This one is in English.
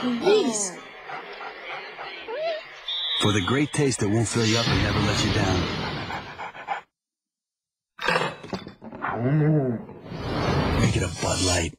Please. For the great taste that won't fill you up and never let you down. Make it a Bud Light.